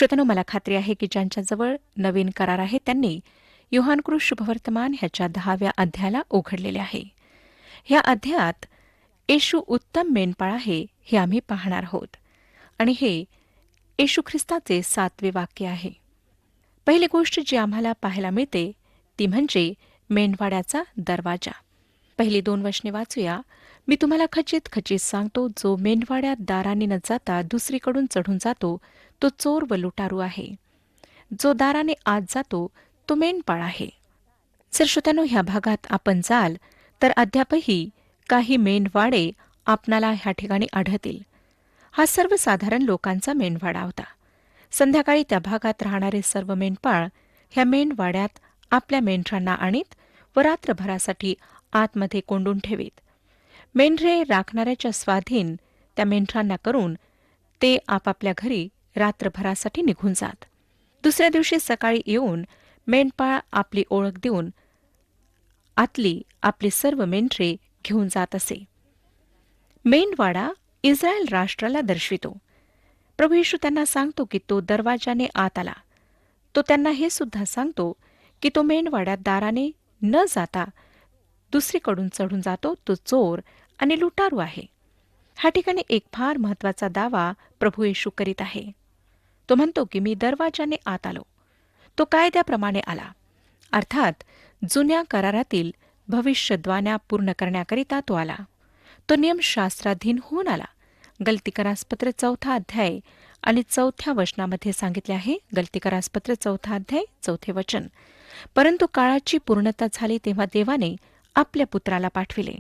श्रोत्यांनो, मला खात्री आहे की ज्यांच्याजवळ नवीन करार आहे त्यांनी योहानकृत शुभवर्तमान ह्याच्या 10व्या अध्यायाला उघडलेले आहे. ह्या अध्यायात येशू उत्तम मेंढपाळ आहे हे आम्ही पाहणार आहोत आणि हे येशू ख्रिस्ताचे 7वे वाक्य आहे. पहिली गोष्ट जी आम्हाला पाहायला मिळते ती म्हणजे मेंढवाड्याचा दरवाजा. पहिली 2 वचने वाचूया. मी तुम्हाला खचित खचित सांगतो, जो मेंढवाड्यात दाराने न जाता दुसरीकडून चढून जातो तो चोर व लुटारू आहे. जो दाराने आत जातो तो मेंढपाळ आहे. जर श्रोत्यांनो, ह्या भागात आपण जाल तर अद्यापही काही मेंढवाडे आपणाला ह्या ठिकाणी आढळतील. हा सर्वसाधारण लोकांचा मेंढवाडा होता. संध्याकाळी त्या भागात राहणारे सर्व मेंढपाळ ह्या मेंढवाड्यात आपल्या मेंढरांना आणीत व रात्रभरासाठी आतमध्ये कोंडून ठेवीत. मेंढरे राखणाऱ्याच्या स्वाधीन त्या मेंढरांना करून ते आपापल्या घरी रात्रभरासाठी निघून जात. दुसऱ्या दिवशी सकाळी येऊन मेंढपाळ आपली ओळख देऊन आतली आपली सर्व मेंढरे घेऊन जात असे. मेंढवाडा इस्रायल राष्ट्राला दर्शवितो. प्रभू येशू त्यांना सांगतो की तो दरवाजाने आत आला. तो त्यांना हे सुद्धा सांगतो की तो मेंढवाड्यात दाराने न जाता दुसरीकडून चढून जातो तो चोर आणि लुटारू आहे. ह्या ठिकाणी एक फार महत्वाचा दावा प्रभू येशू करीत आहे. तो म्हणतो की मी दरवाजाने आत आलो. तो कायद्याप्रमाणे आला, अर्थात जुन्या करारातील भविष्यद्वाण्या पूर्ण करण्याकरिता तो आला. तो नियमशास्त्राधीन होऊन आला. गलतीकरासपत्र 4 अध्याय आणि 4 वचनामध्ये सांगितले आहे. गलतीकरासपत्र 4 अध्याय 4 वचन. परंतु काळाची पूर्णता झाली तेव्हा देवाने आपल्या पुत्राला पाठविले.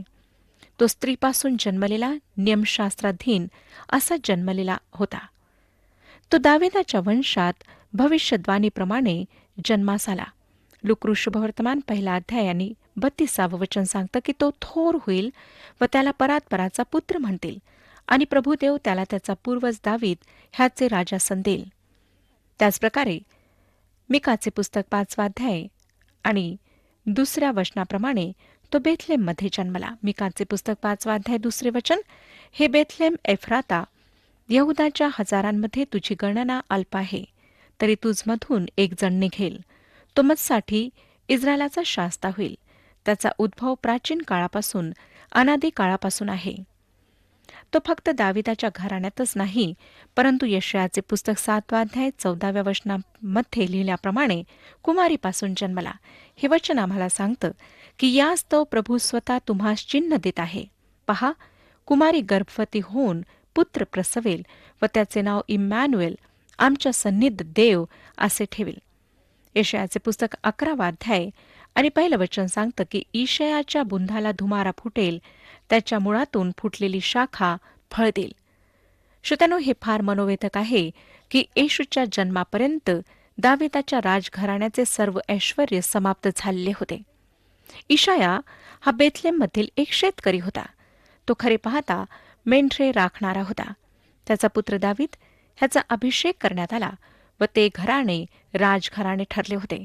तो स्त्रीपासून जन्मलेला, नियमशास्त्राधीन असा जन्मलेला होता. तो दाविदाच्या वंशात भविष्यद्वाणीप्रमाणे जन्मास आला. लुकरू शुभवर्तमान 1 अध्याय आणि 32 वचन सांगतं की तो थोर होईल व त्याला परात्पराचा पुत्र म्हणतील आणि प्रभुदेव त्याला त्याचा पूर्वज दावीद ह्याचे राजासन देईल. त्याचप्रकारे मिकाचे पुस्तक 5 अध्याय आणि 2 वचनाप्रमाणे तो बेथलेममध्ये जन्मला. मिकाचे पुस्तक 5 अध्याय 2 वचन. हे बेथलेम एफ्राता, यहुदाच्या हजारांमध्ये तुझी गणना अल्प आहे, तरी तुझमधून एक जण निघेल. तो मजसाठी इस्रायलाचा शास्ता होईल. त्याचा उद्भव प्राचीन काळापासून, अनादी काळापासून आहे. तो फक्त दाविदाच्या घराण्यातच नाही, परंतु यशायाचे पुस्तक 7 अध्याय 14 वचनामध्ये लिहिल्याप्रमाणे कुमारीपासून जन्मला. हे वचन आम्हाला सांगतं की यास्तव प्रभू स्वतः तुम्हास चिन्ह देत आहे. पहा, कुमारी गर्भवती होऊन पुत्र प्रसवेल व त्याचे नाव इम्मॅन्युएल, आमच्या सन्निध देव असे ठेवेल. यशायाचे पुस्तक 11 अध्याय आणि 1 वचन सांगतं की ईशयाच्या बुंधाला धुमारा फुटेल, त्याच्या मुळातून फुटलेली शाखा फळ देईल. श्रोत्यांनो, हे फार मनोवेधक आहे की येशूच्या जन्मापर्यंत दाविदाच्या राजघराण्याचे सर्व ऐश्वर्य समाप्त झालेले होते. ईशाया हा बेथलेममधील एक शेतकरी होता. तो खरे पाहता मेंढरे राखणारा होता. त्याचा पुत्र दावीद ह्याचा अभिषेक करण्यात आला व ते घराणे राजघराणे ठरले होते.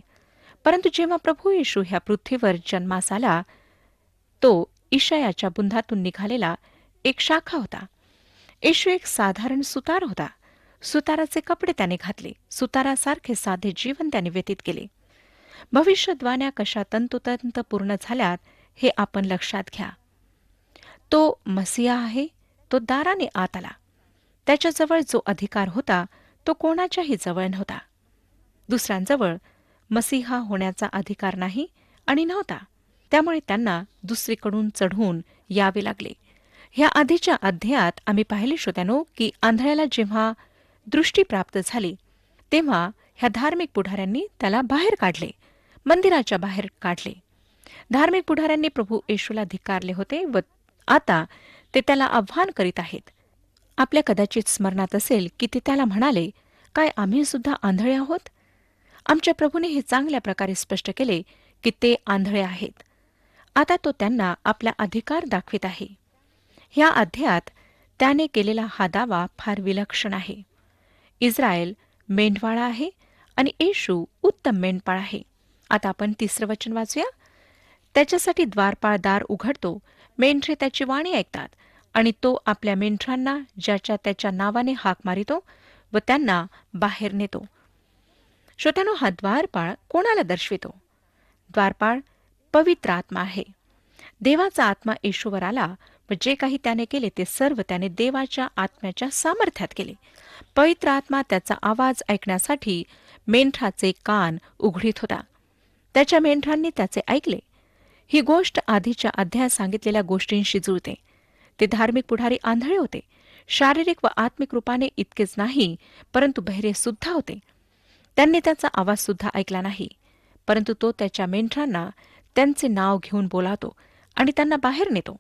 परंतु जेव्हा प्रभू येशू ह्या पृथ्वीवर जन्मास आला, तो ईशायाच्या बुंधातून निघालेला एक शाखा होता. येशू एक साधारण सुतार होता. सुताराचे कपडे त्याने घातले. सुतारासारखे साधे जीवन त्याने व्यतीत केले. भविष्यद्वाण्या कशा तंतोतंत पूर्ण झाल्यात हे आपण लक्षात घ्या. तो मसीहा आहे. तो दाराने आत आला. त्याच्याजवळ जो अधिकार होता तो कोणाच्याही जवळ नव्हता. दुसऱ्यांजवळ मसीहा होण्याचा अधिकार नाही आणि नव्हता. त्यामुळे त्यांना दुसरीकडून चढून यावे लागले. ह्या आधीच्या अध्यायात आम्ही पाहिले श्रोत्यानो की आंधळ्याला जेव्हा दृष्टी प्राप्त झाली तेव्हा ह्या धार्मिक पुढाऱ्यांनी त्याला बाहेर काढले, मंदिराच्या बाहेर काढले. धार्मिक पुढाऱ्यांनी प्रभू येशूला धिक्कारले होते व आता ते त्याला आव्हान करीत आहेत. आपल्या कदाचित स्मरणात असेल की ते त्याला म्हणाले, काय आम्ही सुद्धा आंधळे आहोत? आमच्या प्रभूने हे चांगल्या प्रकारे स्पष्ट केले की ते आंधळे आहेत. आता तो त्यांना आपला अधिकार दाखवित आहे. ह्या अध्यायात त्याने केलेला हा दावा फार विलक्षण आहे. इस्रायल मेंढवाळा आहे आणि येशू उत्तम मेंढपाळ आहे. आता आपण 3 वचन वाचूया. त्याच्यासाठी द्वारपाळ दार उघडतो, मेंढरे त्याची वाणी ऐकतात आणि तो आपल्या मेंढरांना ज्याच्या त्याच्या नावाने हाक मारितो व त्यांना बाहेर नेतो. श्रोत्यानो, हा द्वारपाळ कोणाला दर्शवितो? द्वारपाळ पवित्र आत्मा आहे. देवाचा आत्मा येशूवर आला व जे काही त्याने केले ते सर्व त्याने देवाच्या आत्म्याच्या सामर्थ्यात केले. पवित्र आत्मा त्याचा आवाज ऐकण्यासाठी मेंढराचे कान उघडीत होता. त्याच्या मेंढरांनी त्याचे ऐकले. ही गोष्ट आधीच्या अध्यायात सांगितलेल्या गोष्टींशी जुळते. ते धार्मिक पुढारी आंधळे होते. शारीरिक व आत्मिक रूपाने इतकेच नाही, परंतु बहिरे सुद्धा होते. त्यांनी त्याचा आवाज सुद्धा ऐकला नाही, परंतु तो त्याच्या मेंढरांना त्यांचे नाव घेऊन बोलावतो आणि त्यांना बाहेर नेतो.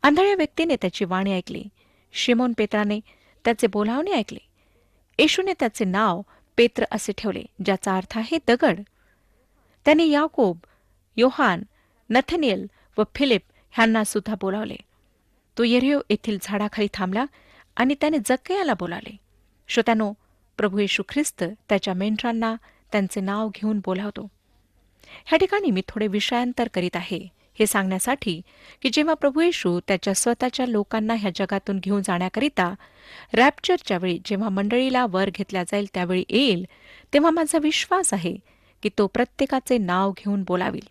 आंधळ्या व्यक्तीने त्याची वाणी ऐकली. शिमोन पेत्राने त्याचे बोलावणे ऐकले. येशूने त्याचे नाव पेत्र असे ठेवले, ज्याचा अर्थ आहे दगड. त्यांनी याकोब, योहान, नथनिएल व फिलिप ह्यांना सुद्धा बोलावले. तो यरीहो येथील झाडाखाली थांबला आणि त्याने जक्कयाला बोलावले. श्रोत्यानो, प्रभू येशू ख्रिस्त त्याच्या मेंढरांना त्यांचे नाव घेऊन बोलावतो. ह्या ठिकाणी मी थोडे विषयांतर करीत आहे, हे सांगण्यासाठी की जेव्हा प्रभू येशू त्याच्या स्वतःच्या लोकांना ह्या जगातून घेऊन जाण्याकरिता रॅप्चरच्या वेळी जेव्हा मंडळीला वर घेतल्या जाईल त्यावेळी येईल, तेव्हा माझा विश्वास आहे की तो प्रत्येकाचे नाव घेऊन बोलावील.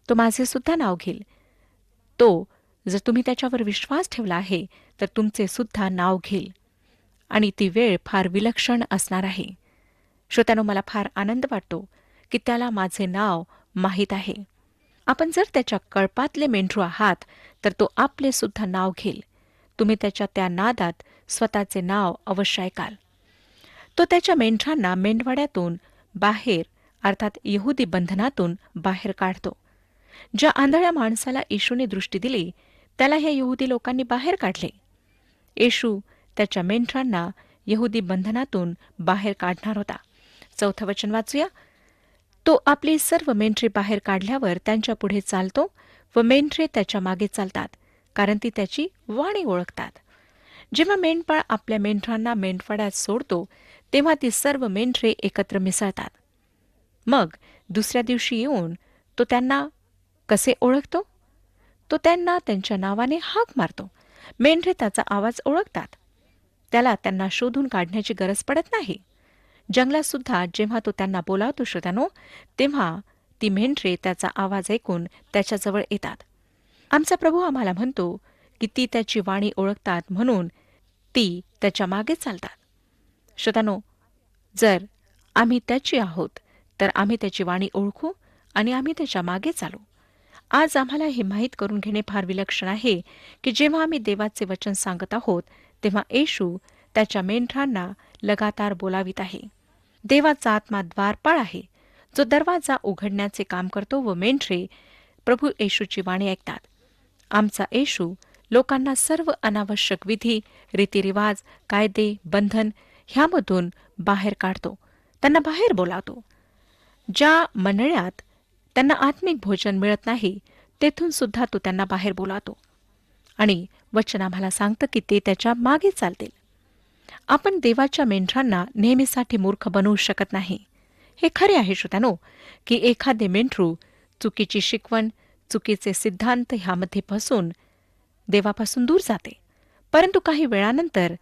तो माझे सुद्धा नाव घेईल. तो जर तुम्ही त्याच्यावर विश्वास ठेवला आहे तर तुमचे सुद्धा नाव घेईल आणि ती वेळ फार विलक्षण असणार आहे. श्रोत्यानो, मला फार आनंद वाटतो की त्याला माझे नाव माहीत आहे. आपण जर त्याच्या कळपातले मेंढरू आहात तर तो आपले सुद्धा नाव घेईल. तुम्ही त्याच्या त्या नादात स्वतःचे नाव अवश्य ऐकाल. तो त्याच्या मेंढरांना मेंढवाड्यातून बाहेर, अर्थात यहुदी बंधनातून बाहेर काढतो. ज्या आंधळ्या माणसाला येशूने दृष्टी दिली त्याला ह्या यहुदी लोकांनी बाहेर काढले. येशू त्याच्या मेंढरांना यहुदी बंधनातून बाहेर काढणार होता. 4 वचन वाचूया. तो आपली सर्व मेंढरे बाहेर काढल्यावर त्यांच्या पुढे चालतो व मेंढरे त्याच्या मागे चालतात, कारण ती त्याची वाणी ओळखतात. जेव्हा मेंढपाळ आपल्या मेंढरांना मेंढपाड्यात सोडतो तेव्हा ती सर्व मेंढरे एकत्र मिसळतात. मग दुसऱ्या दिवशी येऊन तो त्यांना कसे ओळखतो? तो त्यांना त्यांच्या नावाने हाक मारतो. मेंढरे त्याचा आवाज ओळखतात. त्याला त्यांना शोधून काढण्याची गरज पडत नाही. जंगलात सुद्धा जेव्हा तो त्यांना बोलावतो श्रोत्यानो, तेव्हा ती मेंढरे त्याचा आवाज ऐकून त्याच्याजवळ येतात. आमचा प्रभू आम्हाला म्हणतो की ती त्याची वाणी ओळखतात, म्हणून ती त्याच्या मागे चालतात. श्रोत्यानो, जर आम्ही त्याची आहोत तर आम्ही त्याची वाणी ओळखू आणि आम्ही त्याच्या मागे चालू. आज आम्हाला हे माहीत करून घेणे फार विलक्षण आहे की जेव्हा आम्ही देवाचे वचन सांगत आहोत तेव्हा येशू त्याच्या मेंढरांना लगातार बोलावित आहे. देवाचा आत्मा द्वारपाळ आहे, जो दरवाजा उघडण्याचे काम करतो व मेंढरे प्रभू येशूची वाणी ऐकतात. आमचा येशू लोकांना सर्व अनावश्यक विधी, रीतिरिवाज, कायदे, बंधन ह्यामधून बाहेर काढतो, त्यांना बाहेर बोलावतो. ज्या मंडळात त्यांना आत्मिक भोजन मिळत नाही तेथून सुद्धा तो त्यांना बाहेर बोलावतो आणि वचन आम्हाला सांगतं की ते त्याच्या मागे चालतील. आपण देवाच्या मेंढरांना नेहमीसाठी मूर्ख बनवू शकत नाही. हे खरे आहे श्रोत्यानो की एखादे मेंढरू चुकीची शिकवण, चुकीचे सिद्धांत ह्यामध्ये फसून देवापासून दूर जाते, परंतु काही वेळानंतर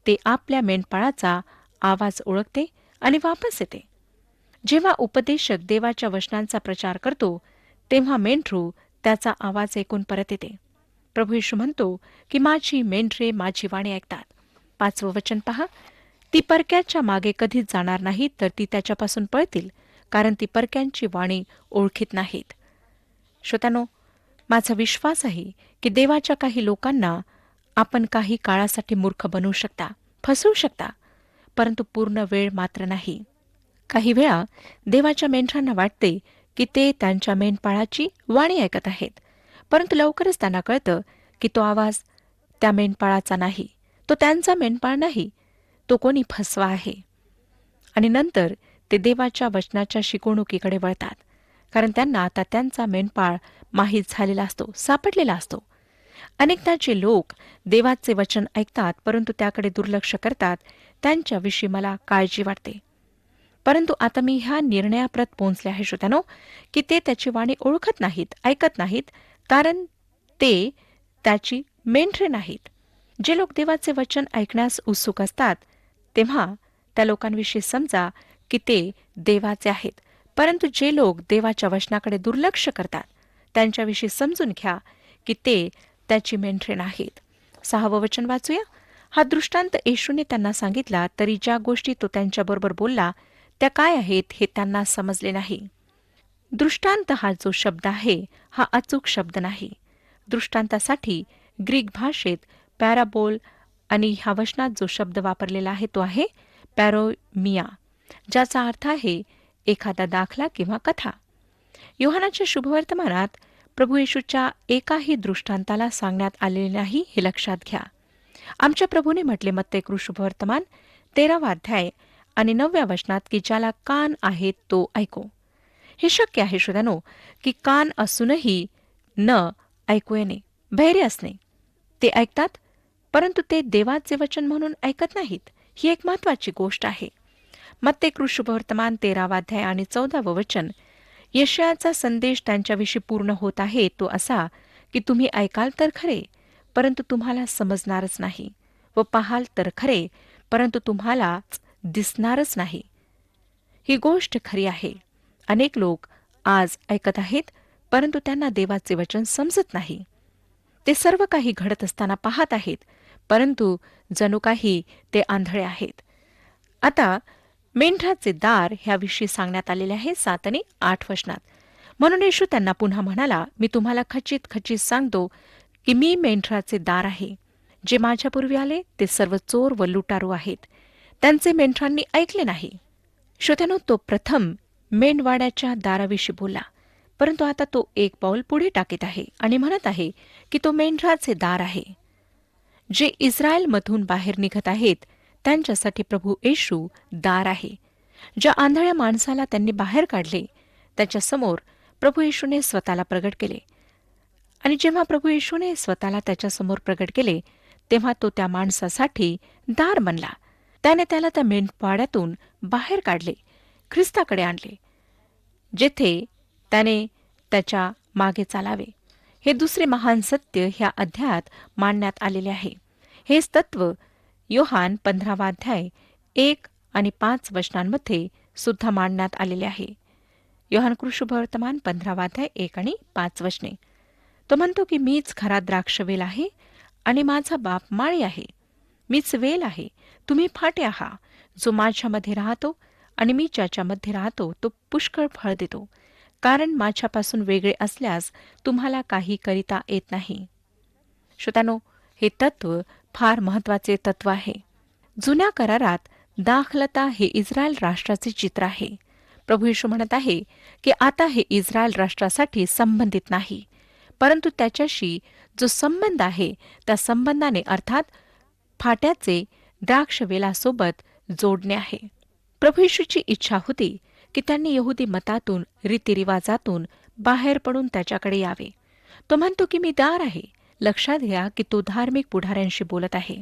ते आपल्या मेंढपाळाचा आवाज ओळखते आणि वापस येते. जेव्हा उपदेशक देवाच्या वचनांचा प्रचार करतो तेव्हा मेंढरू त्याचा आवाज ऐकून परत येते. प्रभू येशू म्हणतो की माझी मेंढरे माझी वाणी ऐकतात. 5वं वचन पहा. ती परक्याच्या मागे कधीच जाणार नाही, तर ती त्याच्यापासून पळतील, कारण ती परक्यांची वाणी ओळखीत नाहीत. श्रोत्यानो, माझा विश्वास आहे की देवाच्या काही लोकांना आपण काही काळासाठी मूर्ख बनवू शकता, फसवू शकता, परंतु पूर्ण वेळ मात्र नाही. काही वेळा देवाच्या मेंढरांना वाटते की ते त्यांच्या मेंढपाळाची वाणी ऐकत आहेत, परंतु लवकरच त्यांना कळतं की तो आवाज त्या मेंढपाळाचा नाही, तो त्यांचा मेंढपाळ नाही, तो कोणी फसवा आहे. आणि नंतर ते देवाच्या वचनाच्या शिकवणुकीकडे वळतात, कारण त्यांना आता त्यांचा मेंढपाळ माहीत झालेला असतो, सापडलेला असतो. अनेकदा जे लोक देवाचे वचन ऐकतात परंतु त्याकडे दुर्लक्ष करतात, त्यांच्याविषयी मला काळजी वाटते. परंतु आता मी ह्या निर्णयाप्रत पोहोचले आहे श्रोत्यानो की ते त्याची वाणी ओळखत नाहीत, ऐकत नाहीत, कारण ते त्याची मेंढरे नाहीत. जे लोक देवाचे वचन ऐकण्यास उत्सुक असतात तेव्हा त्या लोकांविषयी समजा की ते देवाचे आहेत. परंतु जे लोक देवाच्या वचनाकडे दुर्लक्ष करतात त्यांच्याविषयी समजून घ्या की ते त्याची मेंढरे नाहीत. 6वं वचन वाचूया. हा दृष्टांत येशूने त्यांना सांगितला, तरी ज्या गोष्टी तो त्यांच्याबरोबर बोलला त्या काय आहेत हे त्यांना समजले नाही. दृष्टांत हा जो शब्द आहे हा अचूक शब्द नाही. दृष्टांतासाठी ग्रीक भाषेत पॅराबोल आणि ह्या वचनात जो शब्द वापरलेला आहे तो आहे पॅरोमिया, ज्याचा अर्थ आहे एखादा दाखला किंवा कथा. योहानाच्या शुभवर्तमानात प्रभू येशूच्या एकाही दृष्टांताला सांगण्यात आलेले नाही हे लक्षात घ्या. आमच्या प्रभूने म्हटले मत्ते शुभवर्तमान 13वा अध्याय आणि 9व्या वचनात की ज्याला कान आहेत तो ऐको. हे शक्य आहे श्रोत्यानो की कान असूनही न ऐकू येणे, बहिरे असणे. ते ऐकतात परंतु ते देवाचे वचन म्हणून ऐकत नाहीत. ही एक महत्वाची गोष्ट आहे. मत्ते शुभवर्तमान 13वा अध्याय आणि 14वं वचन, यशायाचा संदेश त्यांच्याविषयी पूर्ण होत आहे तो असा की तुम्ही ऐकाल तर खरे परंतु तुम्हाला समजणारच नाही, व पाहाल तर खरे परंतु तुम्हालाच दिसणारच नाही. ही गोष्ट खरी आहे. अनेक लोक आज ऐकत आहेत परंतु त्यांना देवाचे वचन समजत नाही. ते सर्व काही घडत असताना पाहत आहेत परंतु जणू काही ते आंधळे आहेत. आता मेंढराचे दार ह्याविषयी सांगण्यात आलेले आहे 7 आणि 8 वचनात. म्हणून येशू त्यांना पुन्हा म्हणाला, मी तुम्हाला खचित खचित सांगतो की मी मेंढराचे दार आहे. जे माझ्यापूर्वी आले ते सर्व चोर व लुटारू आहेत, त्यांचे मेंढरांनी ऐकले नाही. श्रोत्यानो, तो प्रथम मेंढवाड्याच्या दाराविषयी बोलला, परंतु आता तो एक पाऊल पुढे टाकीत आहे आणि म्हणत आहे की तो मेंढराचे दार आहे. जे इस्रायलमधून बाहेर निघत आहेत त्यांच्यासाठी प्रभू येशू दार आहे. ज्या आंधळ्या माणसाला त्यांनी बाहेर काढले त्याच्यासमोर प्रभू येशूने स्वतःला प्रगट केले. आणि जेव्हा प्रभू येशूने स्वतःला त्याच्यासमोर प्रगट केले तेव्हा तो त्या माणसासाठी दार बनला. त्याने त्याला त्या मेंढपाड्यातून बाहेर काढले, ख्रिस्ताकडे आणले, जेथे त्याने त्याच्या मागे चालावे. हे दुसरे महान सत्य ह्या अध्यायात मांडण्यात आलेले आहे. हेच तत्व योहान 15वा अध्याय 1 आणि 5 वचनांमध्ये सुद्धा मांडण्यात आलेले आहे. योहान शुभवर्तमान 15वा अध्याय 1 आणि 5 वचने. तो म्हणतो की मीच खरा द्राक्षवेल आहे आणि माझा बाप माळी आहे. मीच वेल आहे, तुम्ही फाटे आहात. जो माझ्यामध्ये राहतो आणि मी ज्याच्यामध्ये राहतो तो पुष्कळ फळ देतो, कारण माझ्यापासून वेगळे असल्यास तुम्हाला काही करिता येत नाही. श्रोत्यानो, हे तत्व फार महत्वाचे तत्व आहे. जुन्या करारात दाखलता हे इस्रायल राष्ट्राचे चित्र आहे. प्रभू येशू म्हणत आहे की आता हे इस्रायल राष्ट्रासाठी संबंधित नाही, परंतु त्याच्याशी जो संबंध आहे त्या संबंधाने अर्थात फाट्याचे द्राक्षवेलासोबत जोडणे आहे. प्रभू येशूची इच्छा होती की त्यांनी यहुदी मतातून रीतिरिवाजातून बाहेर पडून त्याच्याकडे यावे. तो म्हणतो की मी दार आहे. लक्षात घ्या की तो धार्मिक पुढाऱ्यांशी बोलत आहे.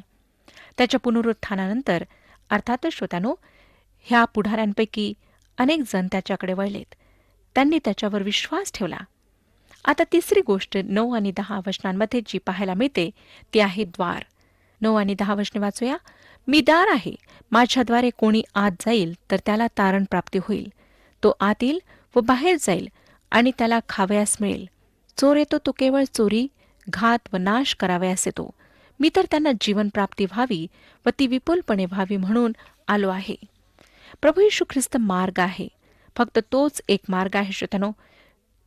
त्याच्या पुनरुत्थानानंतर अर्थातच श्रोत्यानो, ह्या पुढाऱ्यांपैकी अनेक जण त्याच्याकडे वळलेत. त्यांनी त्याच्यावर विश्वास ठेवला. आता तिसरी गोष्ट 9 आणि 10 वचनांमध्ये जी पाहायला मिळते ती आहे द्वार. 9 आणि 10 वचने वाचूया. मी दार आहे, माझ्याद्वारे कोणी आत जाईल तर त्याला तारण प्राप्ती होईल. तो आत येईल व बाहेर जाईल आणि त्याला खावयास मिळेल. चोर येतो तो केवळ चोरी, घात व नाश करावयास येतो. मी तर त्यांना जीवन प्राप्ती व्हावी व ती विपुलपणे व्हावी म्हणून आलो आहे. प्रभू येशू ख्रिस्त मार्ग आहे. फक्त तोच एक मार्ग आहे श्रोत्यानो.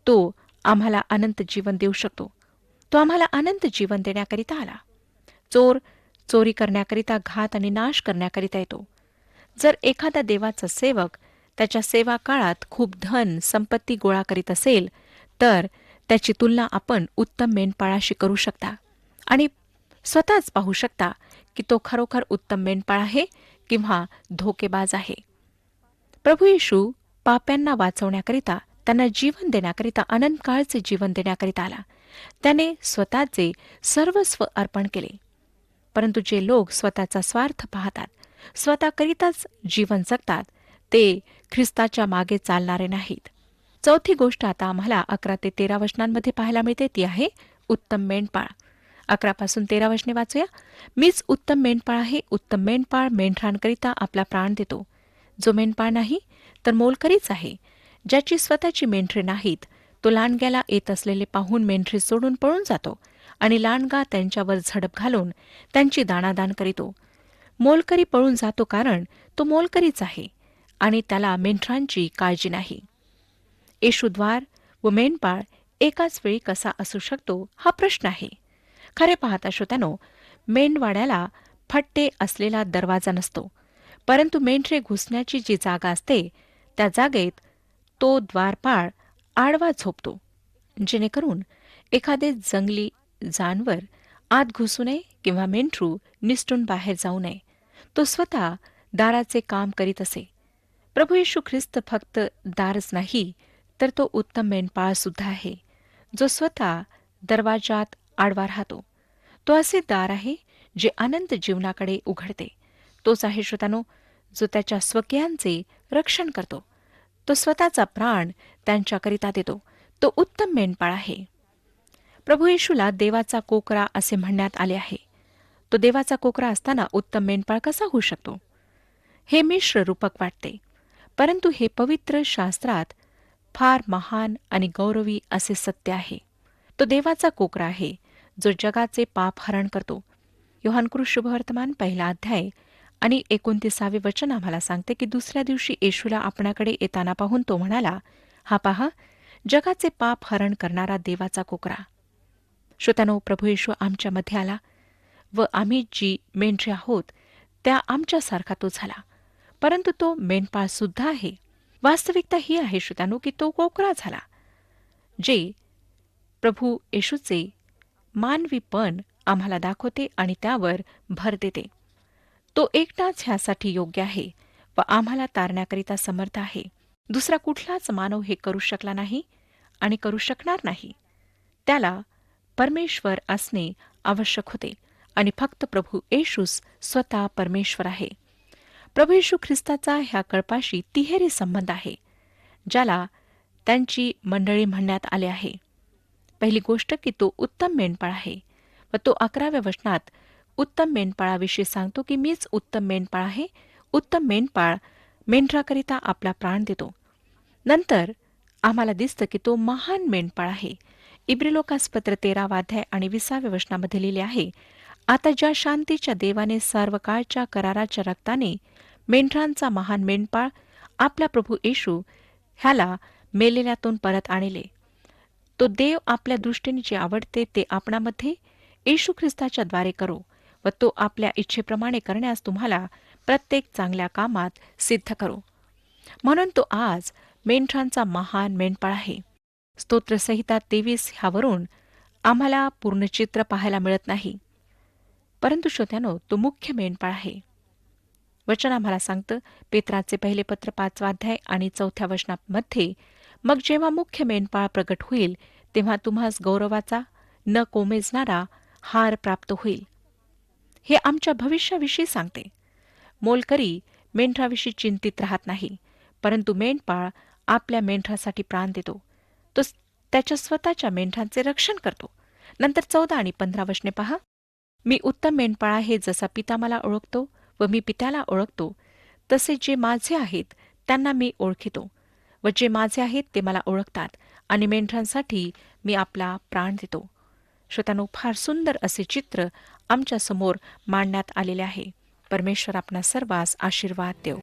तो आम्हाला अनंत जीवन देऊ शकतो. तो आम्हाला अनंत जीवन देण्याकरिता आला. चोर चोरी करण्याकरिता, घात आणि नाश करण्याकरिता येतो. जर एखादा देवाचा सेवक त्याच्या सेवा काळात खूप धन संपत्ती गोळा करीत असेल तर त्याची तुलना आपण उत्तम मेंढपाळाशी करू शकता आणि स्वतःच पाहू शकता की तो खरोखर उत्तम मेंढपाळ आहे किंवा धोकेबाज आहे. प्रभू येशू पाप्यांना वाचवण्याकरिता, त्यांना जीवन देण्याकरिता, अनंत काळचे जीवन देण्याकरिता आला. त्याने स्वतःचे सर्वस्व अर्पण केले. परंतु जे लोक स्वतःचा स्वार्थ पाहतात, स्वतःकरिताच जीवन जगतात, ते ख्रिस्ताच्या मागे चालणारे नाहीत. चौथी गोष्ट आता आम्हाला 11 ते 13 वचनांमध्ये पाहायला मिळते ती आहे उत्तम मेंढपाळ. 11 13 वचने वाचूया. मीच उत्तम मेंढपाळ आहे. उत्तम मेंढपाळ मेंढरांकरिता आपला प्राण देतो. जो मेंढपाळ नाही तर मोलकरीच आहे. ज्याची स्वतःची मेंढरे नाहीत, तो लांडग्याला येत असलेले पाहून मेंढरे सोडून पळून जातो आणि लांडगा त्यांच्यावर झडप घालून त्यांची दाणादाण करीतो. मोलकरी पळून जातो कारण तो मोलकरीच आहे आणि त्याला मेंढरांची काळजी नाही. येशूद्वार व मेंढपाळ एकाच वेळी कसा असू शकतो हा प्रश्न आहे. खरे पाहता श्रोत्यानो, मेंढवाड्याला फट्टे असलेला दरवाजा नसतो, परंतु मेंढरे घुसण्याची जी जागा असते त्या जागेत तो द्वारपाळ आडवा झोपतो, जेणेकरून एखादे जंगली जानवर आत घुसू नये किंवा मेंढरू निसटून बाहेर जाऊ नये. तो स्वतः दाराचे काम करीत असे. प्रभू येशू ख्रिस्त फक्त दारच नाही, तर तो उत्तम मेंढपाळ सुद्धा आहे, जो स्वतः दरवाजात आडवा राहतो. तो असे दार आहे जे अनंत जीवनाकडे उघडते. तोच आहे श्रोतानो, जो त्याच्या स्वकीयांचे रक्षण करतो. तो स्वतःचा प्राण त्यांच्याकरिता देतो. तो उत्तम मेंढपाळ आहे. प्रभू येशूला देवाचा कोकरा असे म्हणण्यात आले आहे. तो देवाचा कोकरा असताना उत्तम मेंढपाळ कसा होऊ शकतो? हे मिश्र रूपक वाटते, परंतु हे पवित्र शास्त्रात फार महान आणि गौरवी असे सत्य आहे. तो देवाचा कोकरा आहे, जो जगाचे पाप हरण करतो. योहानकृष्ण शुभवर्तमान 1 अध्याय आणि 29 वचन आम्हाला सांगते की दुसऱ्या दिवशी येशूला आपणाकडे येताना पाहून तो म्हणाला, हा पहा, जगाचे पाप हरण करणारा देवाचा कोकरा. श्रोत्यानो, प्रभू येशू आमच्यामध्ये आला व आम्ही जी मेंढरे आहोत त्या आमच्यासारखा तो झाला, परंतु तो मेंढपाळ सुद्धा आहे. वास्तविकता ही आहे श्रोत्यानो की तो कोकरा झाला, जे प्रभू येशूचे मानवीपण आम्हाला दाखवते आणि त्यावर भर देते. तो एकटाच ह्यासाठी योग्य आहे व आम्हाला तारण्याकरिता समर्थ आहे. दुसरा कुठलाच मानव हे करू शकला नाही आणि करू शकणार नाही. त्याला परमेश्वर असणे आवश्यक होते आणि फक्त प्रभू येशूच स्वतः परमेश्वर आहे. प्रभू येशू ख्रिस्ताचा ह्या कळपाशी तिहेरी संबंध आहे, ज्याला त्यांची मंडळी म्हणण्यात आले आहे. पहिली गोष्ट की तो उत्तम मेंढपाळ आहे व तो 11व्या वचनात उत्तम मेंढपाळाविषयी सांगतो की मीच उत्तम मेंढपाळ आहे. उत्तम मेंढपाळ मेंढराकरिता आपला प्राण देतो. नंतर आम्हाला दिसतं की तो महान मेंढपाळ आहे. इब्रिलोकासपत्र 13 अध्याय आणि 20 वचनामध्ये लिहिले आहे, आता ज्या शांतीच्या देवाने सर्व काळच्या कराराच्या रक्ताने मेंढरांचा महान मेंढपाळ आपला प्रभू येशू ह्याला मेलेल्यातून परत आणले. तो देव आपल्या दृष्टीने जे आवडते ते आपणामध्ये येशू ख्रिस्ताच्या द्वारे करो व तो आपल्या इच्छेप्रमाणे करण्यास तुम्हाला प्रत्येक चांगल्या कामात सिद्ध करो. म्हणून तो आज मेंढरांचा महान मेंढपाळ आहे. स्तोत्रसंहिता 23 ह्यावरून आम्हाला पूर्ण चित्र पाहायला मिळत नाही, परंतु श्रोत्यानो, तो मुख्य मेंढपाळ आहे. वचन आम्हाला सांगतं, पेत्राचे पहिले पत्र 5 अध्याय आणि 4 वचनामध्ये, मग जेव्हा मुख्य मेंढपाळ प्रगट होईल तेव्हा तुम्हास गौरवाचा न कोमेजणारा हार प्राप्त होईल. हे आमच्या भविष्याविषयी सांगते. मोलकरी मेंढराविषयी चिंतित राहत नाही, परंतु मेंढपाळ आपल्या मेंढरासाठी प्राण देतो. तो त्याच्या स्वतःच्या मेंढरांचे रक्षण करतो. नंतर 14 आणि 15 वचने पहा, मी उत्तम मेंढपाळ आहे, जसा पिता मला ओळखतो व मी पित्याला ओळखतो, तसे जे माझे आहेत त्यांना मी ओळखितो व जे माझे आहेत ते मला ओळखतात आणि मेंढरांसाठी मी आपला प्राण देतो. श्रोत्यानो, फार सुंदर असे चित्र आमच्या समोर मांडण्यात आलेले आहे. परमेश्वर आपणा सर्वांस आशीर्वाद देव.